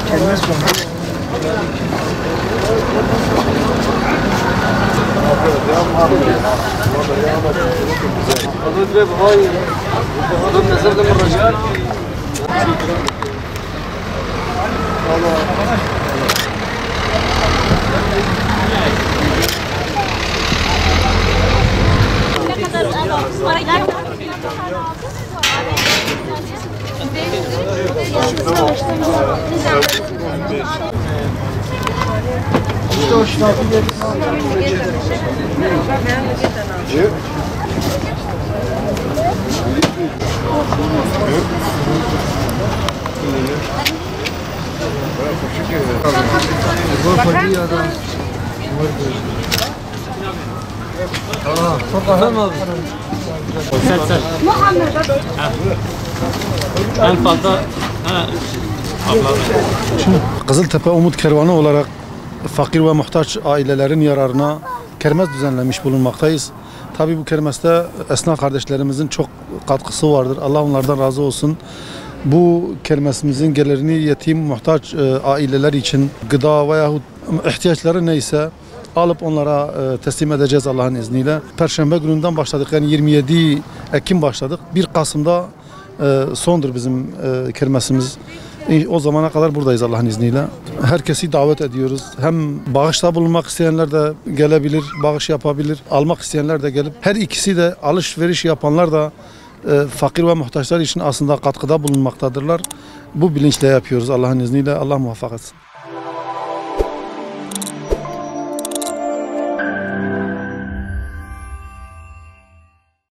Kelime sonu. İşte o şnafı En fazla Kızıltepe Umut Kervanı olarak fakir ve muhtaç ailelerin yararına kermes düzenlemiş bulunmaktayız. Tabii bu kermeste esnaf kardeşlerimizin çok katkısı vardır. Allah onlardan razı olsun. Bu kermesimizin gelirini yetim, muhtaç aileler için gıda veyahut ihtiyaçları neyse alıp onlara teslim edeceğiz Allah'ın izniyle. Perşembe gününden başladık, yani 27 Ekim başladık. 1 Kasım'da sondur bizim kermesimiz. O zamana kadar buradayız Allah'ın izniyle. Herkesi davet ediyoruz. Hem bağışta bulunmak isteyenler de gelebilir, bağış yapabilir. Almak isteyenler de gelip, her ikisi de alışveriş yapanlar da fakir ve muhtaçlar için aslında katkıda bulunmaktadırlar. Bu bilinçle yapıyoruz Allah'ın izniyle. Allah muvaffak etsin.